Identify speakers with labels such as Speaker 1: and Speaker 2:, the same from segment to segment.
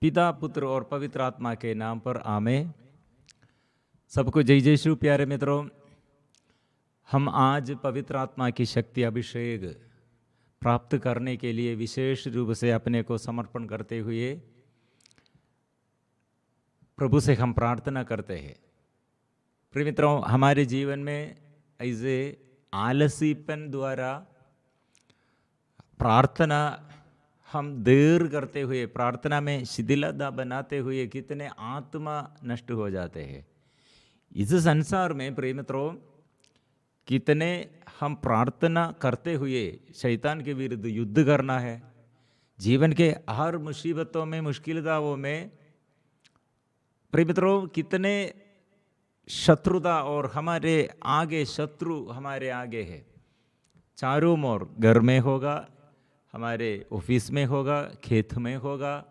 Speaker 1: पिता पुत्र और पवित्र आत्मा के नाम पर आमेन। सबको जय जय शिव। प्यारे मित्रों, हम आज पवित्र आत्मा की शक्ति अभिषेक प्राप्त करने के लिए विशेष रूप से अपने को समर्पण करते हुए प्रभु से हम प्रार्थना करते हैं। प्रिय मित्रों, हमारे जीवन में ऐसे आलसीपन द्वारा प्रार्थना हम देर करते हुए, प्रार्थना में शिथिलता बनाते हुए कितने आत्मा नष्ट हो जाते हैं। इस संसार में प्रिय मित्रों, कितने हम प्रार्थना करते हुए शैतान के विरुद्ध युद्ध करना है। जीवन के हर मुसीबतों में, मुश्किलताओं में प्रिय मित्रों कितने शत्रुता, और हमारे आगे शत्रु हमारे आगे है। चारों ओर, घर में होगा, हमारे ऑफिस में होगा, खेत में होगा,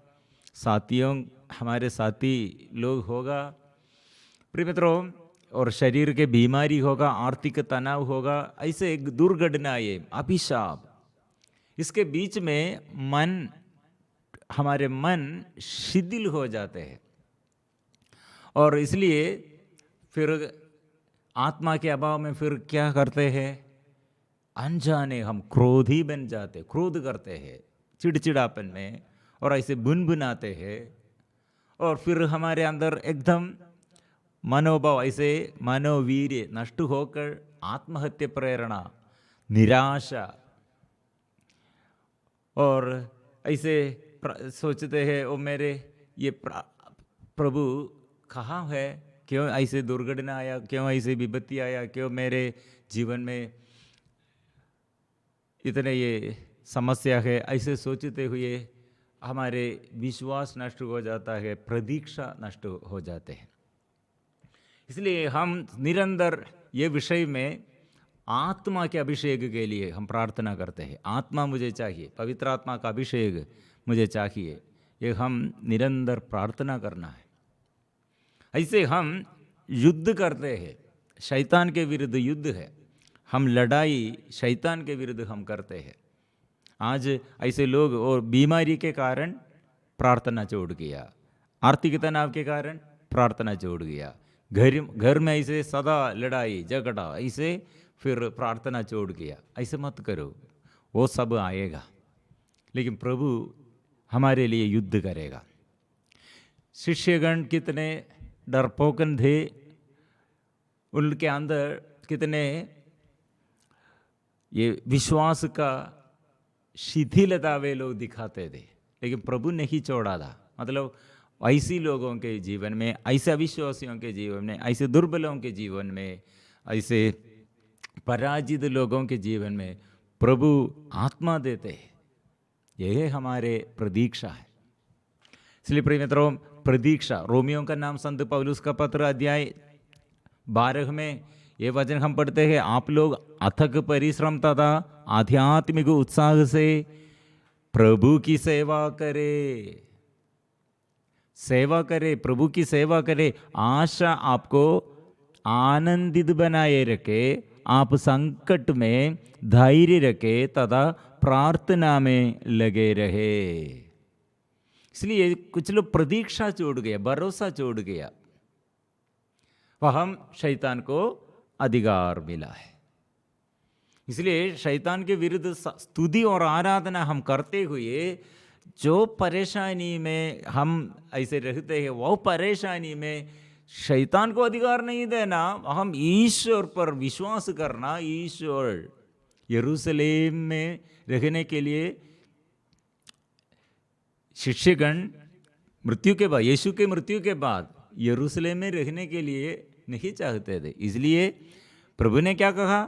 Speaker 1: साथियों, हमारे साथी लोग होगा प्रिय मित्रों, और शरीर के बीमारी होगा, आर्थिक तनाव होगा, ऐसे एक दुर्घटनाएं, अभिशाप, इसके बीच में हमारे मन शिथिल हो जाते हैं। और इसलिए फिर आत्मा के अभाव में फिर क्या करते हैं, अनजाने हम क्रोधी बन जाते, क्रोध करते हैं चिड़चिड़ापन में, और ऐसे बुनबुनाते हैं। और फिर हमारे अंदर एकदम मनोभाव, ऐसे मनोवीर्य नष्ट होकर आत्महत्या प्रेरणा, निराशा, और ऐसे सोचते हैं ओ मेरे ये प्रभु कहाँ है, क्यों ऐसे दुर्घटना आया, क्यों ऐसे विपत्ति आया, क्यों मेरे जीवन में इतने ये समस्या है। ऐसे सोचते हुए हमारे विश्वास नष्ट हो जाता है, प्रतीक्षा नष्ट हो जाते हैं। इसलिए हम निरंतर ये विषय में आत्मा के अभिषेक के लिए हम प्रार्थना करते हैं। आत्मा मुझे चाहिए, पवित्र आत्मा का अभिषेक मुझे चाहिए, ये हम निरंतर प्रार्थना करना है। ऐसे हम युद्ध करते हैं, शैतान के विरुद्ध युद्ध है, हम लड़ाई शैतान के विरुद्ध हम करते हैं। आज ऐसे लोग और बीमारी के कारण प्रार्थना छोड़ गया, आर्थिक तनाव के कारण प्रार्थना छोड़ गया, घर में ऐसे सदा लड़ाई झगड़ा, ऐसे फिर प्रार्थना छोड़ गया। ऐसे मत करो, वो सब आएगा, लेकिन प्रभु हमारे लिए युद्ध करेगा। शिष्यगण कितने डरपोकन थे, उनके अंदर कितने ये विश्वास का शिथिलता वे लोग दिखाते थे, लेकिन प्रभु नहीं छोड़ा था। मतलब ऐसी लोगों के जीवन में, ऐसे अविश्वासियों के जीवन में, ऐसे दुर्बलों के जीवन में, ऐसे पराजित लोगों के जीवन में प्रभु आत्मा देते हैं। यह हमारे प्रतीक्षा है। इसलिए प्रिय मित्रों, प्रतीक्षा, रोमियों का नाम संत पौलुस का पत्र अध्याय 12 में ये वचन हम पढ़ते हैं, आप लोग अथक परिश्रम तथा आध्यात्मिक उत्साह से प्रभु की सेवा करे, प्रभु की सेवा करे। आशा आपको आनंदित बनाए रखे, आप संकट में धैर्य रखे तथा प्रार्थना में लगे रहे। इसलिए कुछ लोग प्रतीक्षा छोड़ गया, भरोसा छोड़ गया, वह हम शैतान को अधिकार मिला है। इसलिए शैतान के विरुद्ध स्तुति और आराधना हम करते हुए जो परेशानी में हम ऐसे रहते हैं, वो परेशानी में शैतान को अधिकार नहीं देना, हम ईश्वर पर विश्वास करना। ईश्वर यरूशलेम में रहने के लिए शिष्यगण मृत्यु के बाद, यीशु के मृत्यु के बाद यरूशलेम में रहने के लिए नहीं चाहते थे। इसलिए प्रभु ने क्या कहा,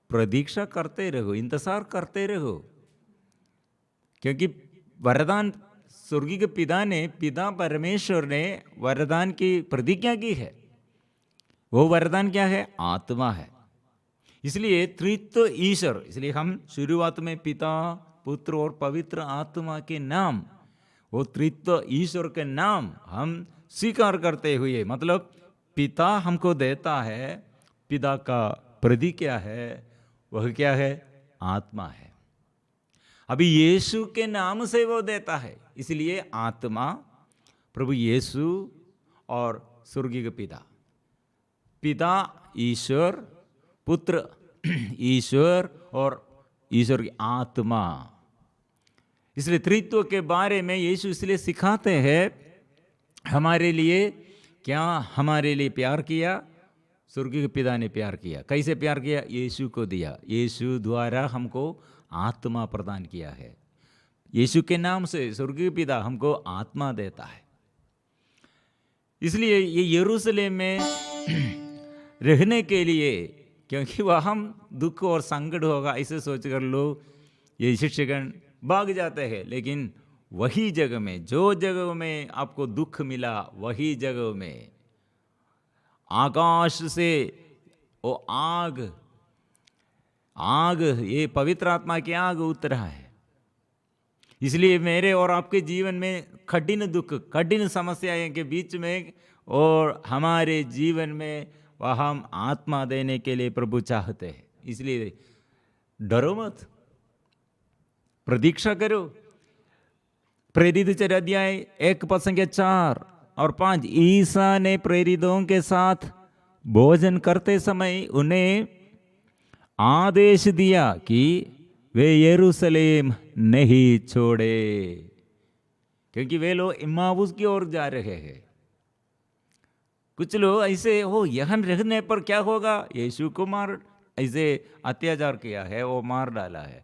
Speaker 1: प्रतीक्षा करते रहो, इंतजार करते रहो, क्योंकि वरदान स्वर्गीय के पिता परमेश्वर ने वरदान की प्रतिज्ञा की है। वो वरदान क्या है, आत्मा है। इसलिए त्रित्व ईश्वर, इसलिए हम शुरुआत में पिता पुत्र और पवित्र आत्मा के नाम, वो त्रित्व ईश्वर के नाम हम स्वीकार करते हुए, मतलब पिता हमको देता है, पिता का प्रतीक क्या है, वह क्या है, आत्मा है। अभी यीशु के नाम से वो देता है, इसलिए आत्मा प्रभु यीशु और स्वर्गीय पिता, पिता ईश्वर, पुत्र ईश्वर और ईश्वर की आत्मा। इसलिए त्रित्व के बारे में यीशु इसलिए सिखाते हैं हमारे लिए, क्या हमारे लिए प्यार किया? स्वर्गीय पिता ने प्यार किया। कैसे प्यार किया? यीशु को दिया। यीशु द्वारा हमको आत्मा प्रदान किया है। यीशु के नाम से स्वर्गीय पिता हमको आत्मा देता है। इसलिए ये यरूशलेम में रहने के लिए, क्योंकि वहाँ दुख और संकट होगा ऐसे सोचकर लोग, ये शिक्षकगण भाग जाते हैं। लेकिन वही जगह में, जो जगह में आपको दुख मिला, वही जगह में आकाश से वो आग, ये पवित्र आत्मा की आग उतरा है। इसलिए मेरे और आपके जीवन में कठिन दुख, कठिन समस्याएं के बीच में और हमारे जीवन में वह हम आत्मा देने के लिए प्रभु चाहते हैं। इसलिए डरो मत, प्रतीक्षा करो। प्रेरित 4 अध्याय 1-4 और 5, ईसा ने प्रेरितों के साथ भोजन करते समय उन्हें आदेश दिया कि वे यरूशलेम नहीं छोड़े, क्योंकि वे लोग इम्माउस की ओर जा रहे हैं। कुछ लोग ऐसे हो, यहाँ रहने पर क्या होगा? यीशु को मार, ऐसे अत्याचार किया है, वो मार डाला है।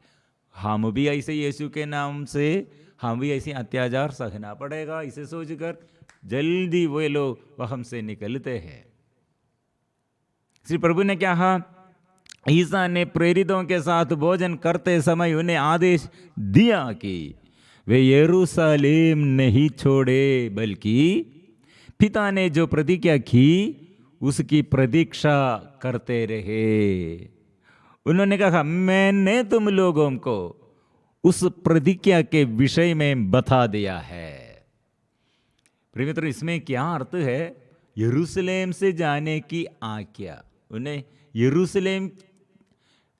Speaker 1: हम भी ऐसे यीशु के नाम से हम भी ऐसे अत्याचार सहना पड़ेगा, इसे सोचकर जल्दी वे लोग वह हमसे निकलते हैं। श्री प्रभु ने क्या कहा? ईसा ने प्रेरितों के साथ भोजन करते समय उन्हें आदेश दिया कि वे यरूशलेम नहीं छोड़े, बल्कि पिता ने जो प्रतिज्ञा की उसकी प्रतीक्षा करते रहे। उन्होंने कहा, मैंने तुम लोगों को उस प्रतिज्ञा के विषय में बता दिया है। प्रिय मित्रों, इसमें क्या अर्थ है? यरूशलेम से जाने की आज्ञा। उन्हें यरूशलेम,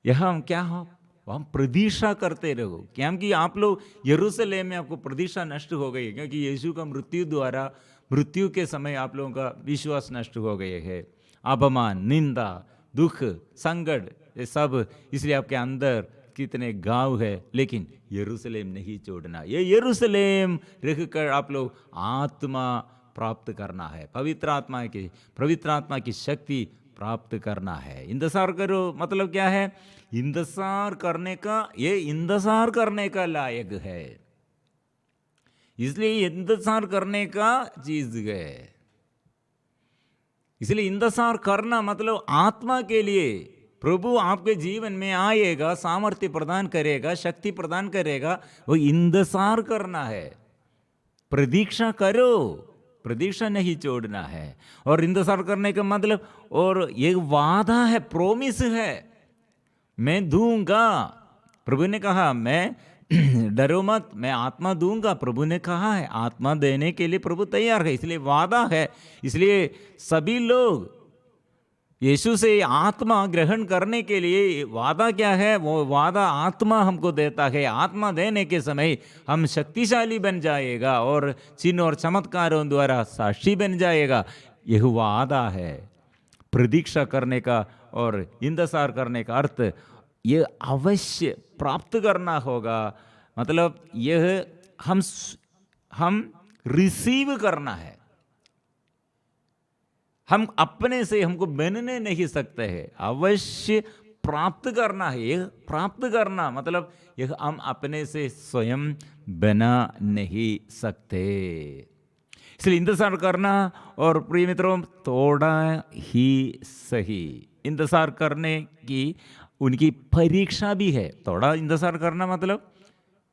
Speaker 1: यहाँ क्या हो, हम प्रतीक्षा करते रहो। क्या कि आप लोग यरूशलेम में आपको प्रतीक्षा नष्ट हो गई, क्योंकि यीशु का मृत्यु द्वारा, मृत्यु के समय आप लोगों का विश्वास नष्ट हो गए है। अपमान, निंदा, दुख, संकट, ये सब, इसलिए आपके अंदर कितने गांव है। लेकिन यरूशलेम नहीं छोड़ना। ये यरूशलेम रहकर आप लोग आत्मा प्राप्त करना है, पवित्र आत्मा की शक्ति प्राप्त करना है। इंतजार करो, मतलब क्या है? इंतजार करने का, ये इंतजार करने का लायक है, इसलिए इंतजार करने का चीज है। इसलिए इंतजार करना मतलब आत्मा के लिए प्रभु आपके जीवन में आएगा, सामर्थ्य प्रदान करेगा, शक्ति प्रदान करेगा, वो इंतजार करना है। प्रतीक्षा करो, प्रतीक्षा नहीं छोड़ना है। और इंतजार करने का मतलब, और ये वादा है, प्रोमिस है, मैं दूंगा। प्रभु ने कहा, मैं डरो मत, मैं आत्मा दूंगा। प्रभु ने कहा है, आत्मा देने के लिए प्रभु तैयार है, इसलिए वादा है। इसलिए सभी लोग यीशु से आत्मा ग्रहण करने के लिए वादा क्या है? वो वादा आत्मा हमको देता है। आत्मा देने के समय हम शक्तिशाली बन जाएगा और चिन्ह और चमत्कारों द्वारा साक्षी बन जाएगा। यह वादा है। प्रतीक्षा करने का और इंतजार करने का अर्थ यह अवश्य प्राप्त करना होगा। मतलब यह हम रिसीव करना है। हम अपने से हमको बनने नहीं सकते हैं, अवश्य प्राप्त करना है। यह प्राप्त करना मतलब यह हम अपने से स्वयं बना नहीं सकते। इसलिए इंतजार करना, और प्रिय मित्रों, थोड़ा ही सही इंतजार करने की उनकी परीक्षा भी है। थोड़ा इंतजार करना मतलब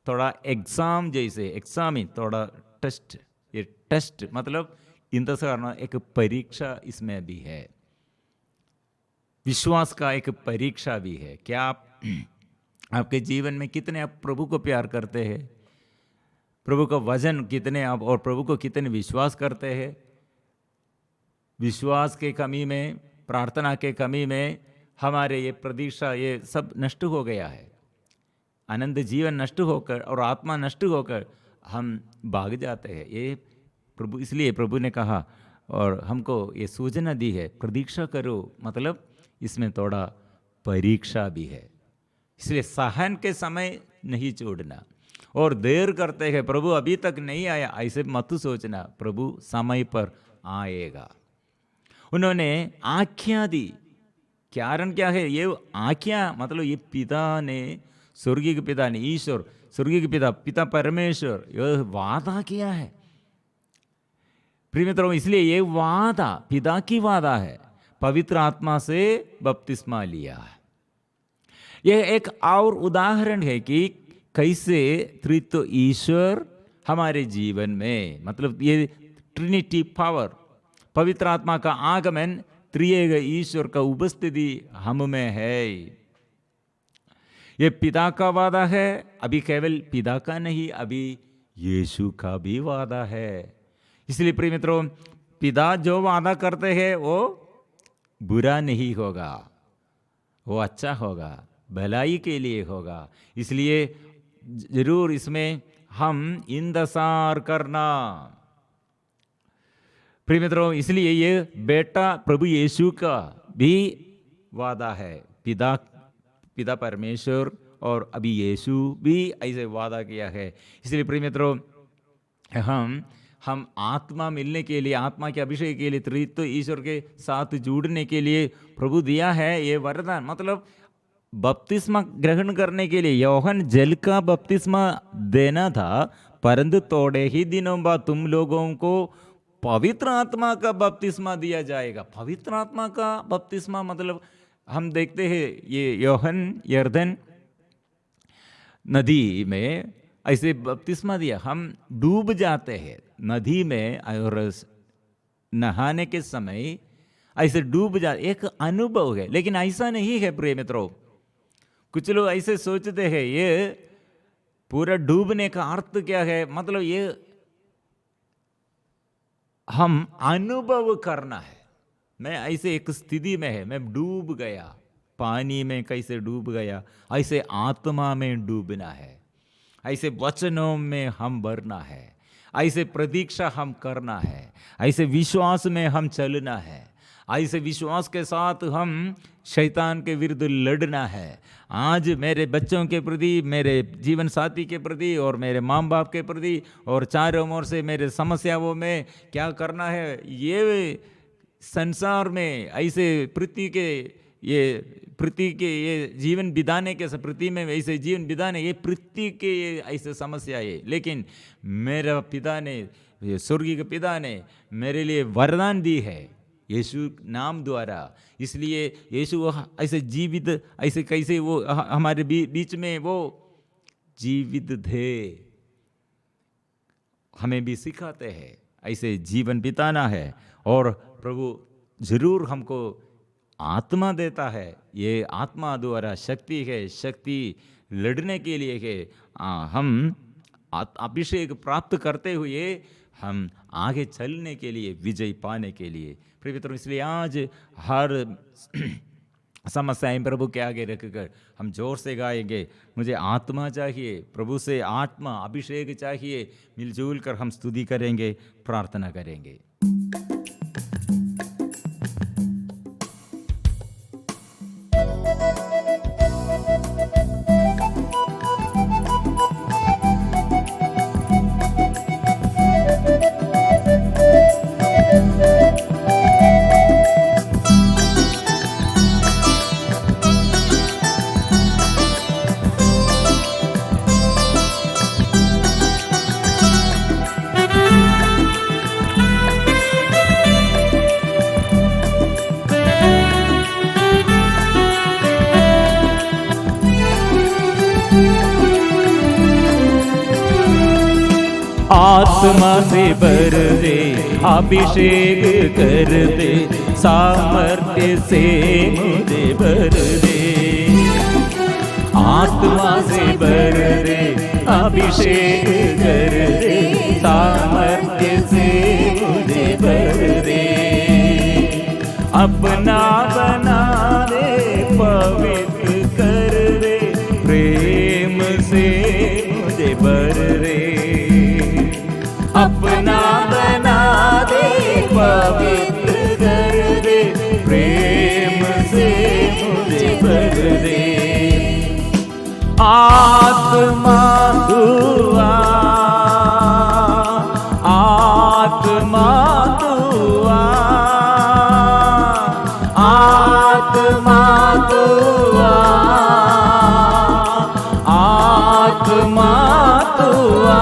Speaker 1: थोड़ा एग्जाम जैसे, एग्जाम ही थोड़ा टेस्ट, ये टेस्ट मतलब इंतजार करना, एक परीक्षा इसमें भी है। विश्वास का एक परीक्षा भी है। क्या आपके जीवन में कितने आप प्रभु को प्यार करते हैं? प्रभु का वजन कितने आप और प्रभु को कितने विश्वास करते हैं? विश्वास के कमी में, प्रार्थना के कमी में हमारे ये प्रतीक्षा, ये सब नष्ट हो गया है। आनंद जीवन नष्ट होकर और आत्मा नष्ट होकर हम भाग जाते हैं। ये प्रभु, इसलिए प्रभु ने कहा और हमको ये सूचना दी है, प्रतीक्षा करो, मतलब इसमें थोड़ा परीक्षा भी है। इसलिए सहन के समय नहीं छोड़ना। और देर करते हैं, प्रभु अभी तक नहीं आया, ऐसे मत सोचना, प्रभु समय पर आएगा। उन्होंने आज्ञा दी। कारण क्या है? ये आज्ञा मतलब ये पिता ने, स्वर्गीय के पिता ने, ईश्वर स्वर्गीय के पिता परमेश्वर ये वादा किया है प्रिय मित्रों। इसलिए ये वादा पिता की वादा है, पवित्र आत्मा से बपतिस्मा लिया है। यह एक और उदाहरण है कि कैसे त्रित्व ईश्वर हमारे जीवन में, मतलब ये ट्रिनिटी पावर, पवित्र आत्मा का आगमन, त्रिएक ईश्वर का उपस्थिति हम में है। ये पिता का वादा है, अभी केवल पिता का नहीं, अभी यीशु का भी वादा है। इसलिए प्रिय मित्रों, पिता जो वादा करते हैं वो बुरा नहीं होगा, वो अच्छा होगा, भलाई के लिए होगा। इसलिए जरूर इसमें हम इंतजार करना प्रिय मित्रों। इसलिए ये बेटा प्रभु यीशु का भी वादा है, पिता परमेश्वर और अभी यीशु भी ऐसे वादा किया है। इसलिए प्रिय मित्रों, हम आत्मा मिलने के लिए, आत्मा के अभिषेक के लिए, त्रित्व ईश्वर के साथ जुड़ने के लिए प्रभु दिया है ये वरदान। मतलब बपतिस्मा ग्रहण करने के लिए योहन जल का बपतिस्मा देना था, परंतु थोड़े ही दिनों बाद तुम लोगों को पवित्र आत्मा का बपतिस्मा दिया जाएगा। पवित्र आत्मा का बपतिस्मा मतलब हम देखते हैं ये योहन यर्दन नदी में ऐसे बपतिस्मा दिया, हम डूब जाते हैं नदी में और नहाने के समय ऐसे डूब जा, एक अनुभव है। लेकिन ऐसा नहीं है प्रिय मित्रों, कुछ लोग ऐसे सोचते हैं ये पूरा डूबने का अर्थ क्या है, मतलब ये हम अनुभव करना है। मैं ऐसे एक स्थिति में है, मैं डूब गया, पानी में कैसे डूब गया, ऐसे आत्मा में डूबना है, ऐसे वचनों में हम भरना है, ऐसे प्रतीक्षा हम करना है, ऐसे विश्वास में हम चलना है, ऐसे विश्वास के साथ हम शैतान के विरुद्ध लड़ना है। आज मेरे बच्चों के प्रति, मेरे जीवन साथी के प्रति और मेरे माँ बाप के प्रति और चारों ओर से मेरे समस्याओं में क्या करना है, ये संसार में ऐसे पृथ्वी के ये जीवन बिताने के, पृथ्वी में ऐसे जीवन बिताने, ये पृथ्वी के ये ऐसे समस्या है। लेकिन मेरा पिता ने, स्वर्गीय के पिता ने मेरे लिए वरदान दी है यीशु नाम द्वारा। इसलिए यीशु ऐसे जीवित, ऐसे कैसे वो हमारे बीच में वो जीवित थे, हमें भी सिखाते हैं ऐसे जीवन बिताना है। और प्रभु जरूर हमको आत्मा देता है, ये आत्मा द्वारा शक्ति है, शक्ति लड़ने के लिए है। हम अभिषेक प्राप्त करते हुए हम आगे चलने के लिए, विजय पाने के लिए प्रिय मित्रों। इसलिए आज हर समस्याएं प्रभु के आगे रखकर हम जोर से गाएंगे, मुझे आत्मा चाहिए, प्रभु से आत्मा अभिषेक चाहिए। मिलजुल कर हम स्तुति करेंगे, प्रार्थना करेंगे।
Speaker 2: आत्मा से भर दे, अभिषेक कर दे, सामर्थ्य से मुझे भर दे। आत्मा से भर दे, अभिषेक कर दे, सामर्थ्य से मुझे भर दे। अपना बना दे, पवित्र कर दे, प्रेम से मुझे भर दे। अपना बना पवित्र कर दे, प्रेम से मुझे भर दे। आत्मा तू आ, आत्मा तू आ, आत्मा तू आ, आत्मा तू आ।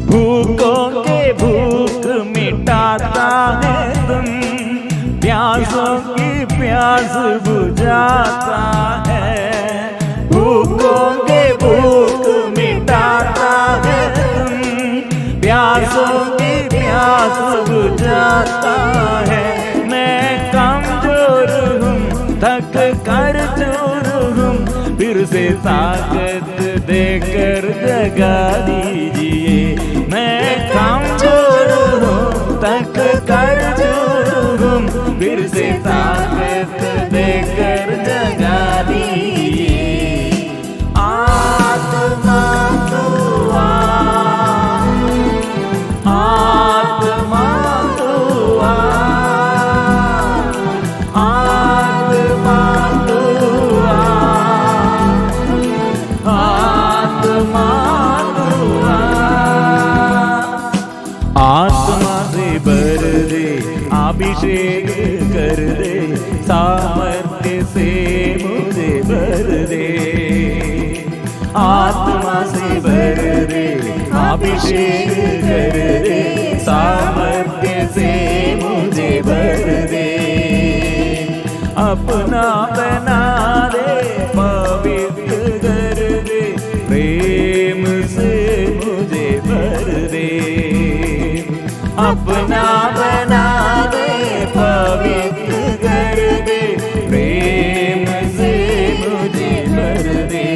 Speaker 2: भूखों के भूख मिटाता है तुम, प्यासों की प्यास बुझाता है। भूखों के भूख मिटाता है तुम, प्यासों की प्यास बुझाता है। मैं कमजोर हूँ, थक कर चूर हूँ, फिर से ताकत देकर जगा दीजिए। मैं कमजोर हूँ, थक कर चूर हूँ, फिर से ताकत देकर जगा दीजिए। आत्मा तू आ, आत्मा तू आ, आत्मा तू आ, आत्मा तू आ। आत्मा से भर दे, अभिषेक कर दे, सामर्थ्य से मुझे भर दे। आत्मा से भर दे, अभिषेक कर दे, सामर्थ्य से मुझे भर दे। अपना बना दे, पवित्र कर दे, प्रेम से मुझे भर दे। अपना बना दे, पवित्र कर दे, प्रेम से मुझे भर दे।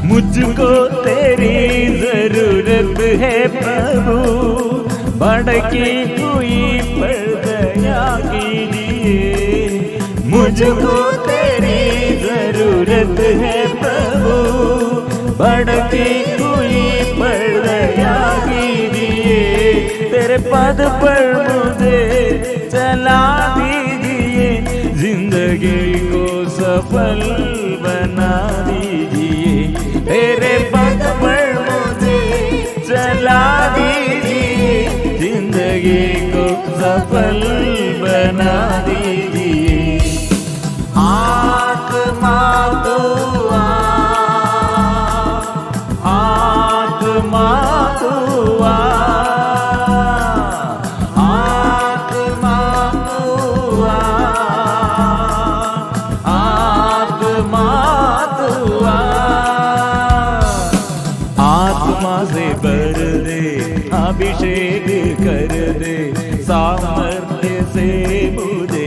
Speaker 2: मुझको तेरी जरूरत है प्रभु, भड़की हुई पर दया कीजिए। मुझको तेरी जरूरत है प्रभु, भड़की हुई पर दया कीजिए। तेरे पद पर मुझे चला दीजिए, जिंदगी को सफल बना दीजिए। तेरे पद पर मुझे चला दीजिए, जिंदगी को सफल बना दीजिए। आत्मा तू आ, आत्मा तू आ, आत्मा तू आ, आत्मा तू आ। आत्मा से भर दे, अभिषेक कर दे, सामर्थ्य से मुझे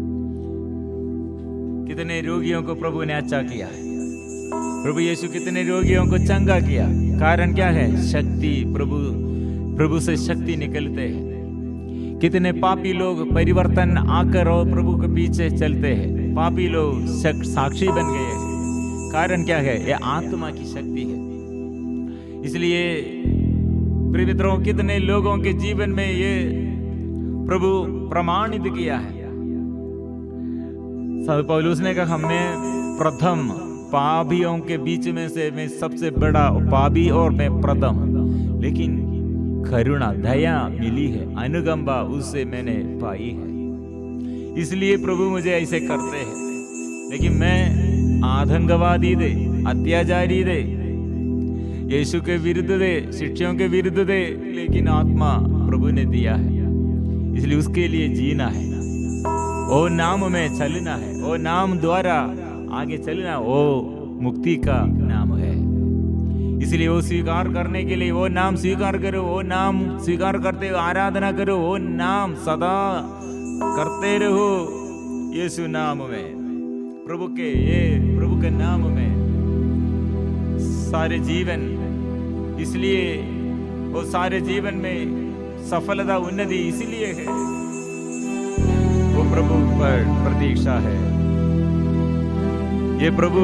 Speaker 1: कितने रोगियों को प्रभु ने अच्छा किया है। प्रभु यीशु कितने रोगियों को चंगा किया। कारण क्या है? शक्ति, प्रभु से शक्ति निकलते हैं। कितने पापी लोग परिवर्तन आकर और प्रभु के पीछे चलते हैं। पापी लोग साक्षी बन गए हैं। कारण क्या है? ये आत्मा की शक्ति है। इसलिए प्रिय मित्रों, कितने लोगों के जीवन में ये प्रभु प्रमाणित किया है। पौलुस ने कहा, मैं प्रथम पापियों के बीच में से मैं सबसे बड़ा पापी और मैं प्रथम, लेकिन करुणा दया मिली है, अनुकंपा उससे मैंने पाई है। इसलिए प्रभु मुझे ऐसे करते हैं। लेकिन मैं आतंकवादी दे, अत्याचारी दे, यीशु के विरुद्ध दे, शिष्यों के विरुद्ध दे, लेकिन आत्मा प्रभु ने दिया है। इसलिए उसके लिए जीना है, वो नाम में चलना है, वो नाम द्वारा आगे चलना, वो मुक्ति का नाम है। इसलिए वो स्वीकार करने के लिए वो नाम स्वीकार करो, वो नाम स्वीकार करते हुए आराधना करो, वो नाम सदा करते रहो यीशु नाम में, प्रभु के नाम में सारे जीवन। इसलिए वो सारे जीवन में सफलता, उन्नति इसलिए है, वो प्रभु पर प्रतीक्षा है। ये प्रभु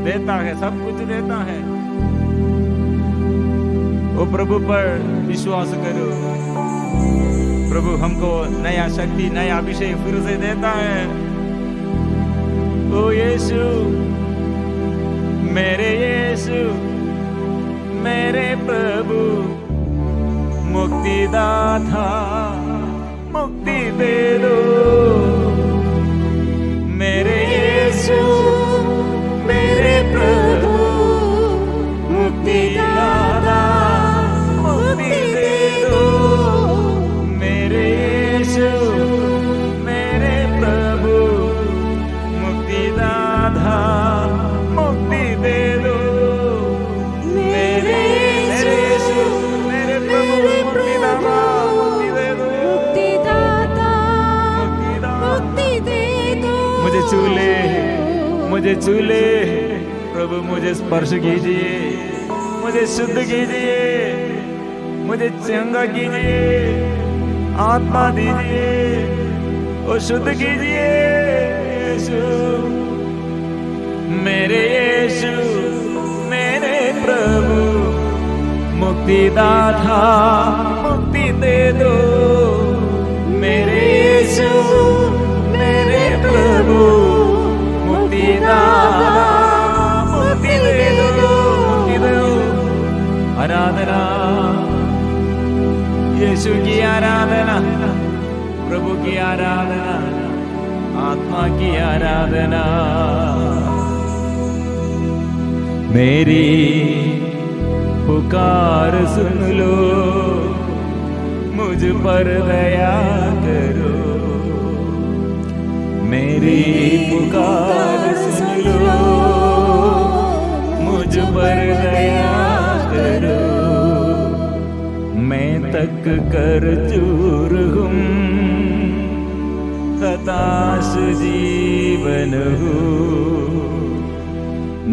Speaker 1: देता है, सब कुछ देता है। वो प्रभु पर विश्वास करो। प्रभु हमको नया शक्ति, नया अभिषेक फिर से देता है। ओ यीशु, मेरे यीशु, मेरे प्रभु, मुक्तिदाता, मुक्ति दे दो। मेरे यीशु, मेरे प्रभु, मुक्तिदाता, मुक्ति दे दो। मेरे यीशु, मेरे प्रभु, मुक्तिदाता, मुक्ति दे दो। मेरे यीशु, मेरे प्रभु, मुक्तिदाता, मुक्ति दे दो। मुक्ति दे दो। मुझे चूले प्रभु, मुझे स्पर्श कीजिए, मुझे शुद्ध कीजिए, मुझे चंगा कीजिए, आत्मा दीजिए और शुद्ध कीजिए यीशु। मेरे यीशु, मेरे प्रभु, मुक्तिदाता, मुक्ति दे दो। मेरे यीशु, मेरे प्रभु, मुक्तिदाता, मुक्ति दे दो, मुक्ति दे दो। आराधना, यीशु की आराधना, प्रभु की आराधना, आत्मा की आराधना। मेरी पुकार सुन लो, मुझ पर दया करो। मेरी पुकार सुन लो, मुझ पर दया करो। मैं तक कर चूर हूँ, हताश जीवन हूँ।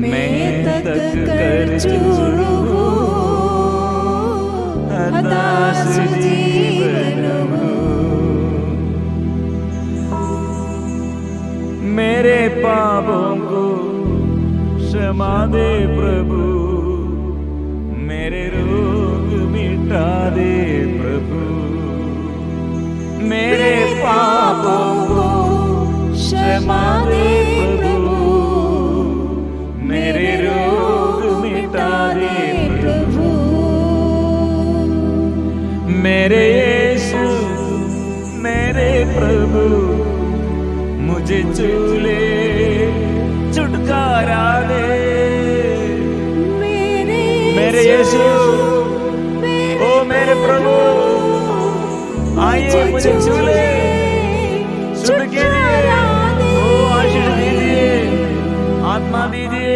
Speaker 1: मैं तक कर चूर हूँ, हताश जीवन हूँ। मेरे पापों को क्षमा दे प्रभु, मेरे रोग मिटा दे प्रभु। मेरे पापों को क्षमा दे प्रभु, मेरे रोग मिटा दे प्रभु। मेरे यीशु, मेरे प्रभु, मुझे चूले छुटकारा दे। मेरे यीशु, ओ मेरे प्रभु, आइए मुझे चूले, शुद्ध कीजिए, ओ आशीष दीजिए, आत्मा दीजिए।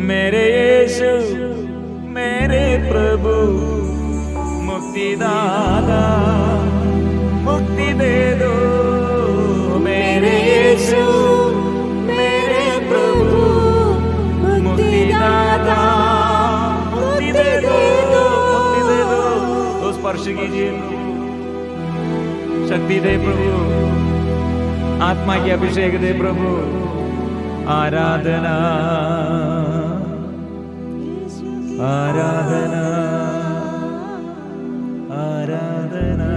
Speaker 1: मेरे यीशु, मेरे प्रभु, मुक्तिदाता, मुक्ति दे दो। मेरे यीशु, स्पर्श कीजिए प्रभु, शक्ति दे प्रभु, आत्मा की अभिषेक दे प्रभु। आराधना आराधना आराधना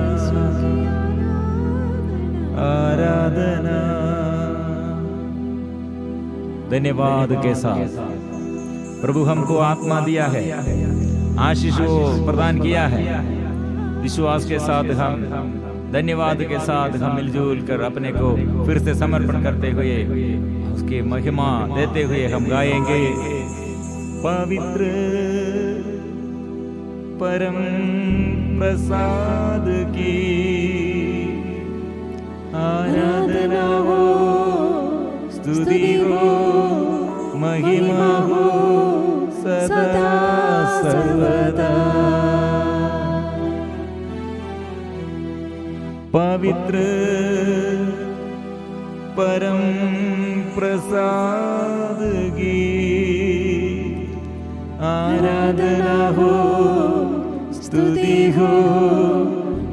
Speaker 1: आराधना। धन्यवाद के साथ प्रभु हमको आत्मा दिया है, आशीषों प्रदान किया है। विश्वास के साथ हम धन्यवाद के साथ हम मिलजुल कर अपने को फिर से समर्पण करते हुए उसकी महिमा देते हुए हम गाएंगे। पवित्र परम प्रसाद की आराधना हो, स्तुति हो, महिमा हो सदा सर्वदा। पवित्र परम प्रसाद की आराधना हो, स्तुति हो,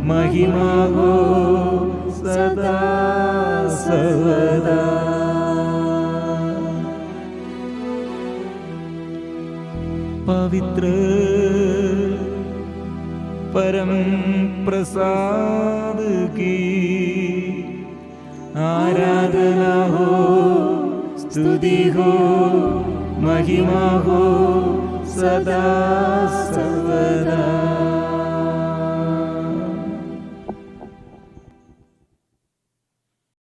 Speaker 1: महिमा हो सदा सर्वदा। पवित्र परम प्रसाद की आराधना हो, स्तुति हो, महिमा हो सदा सर्वदा।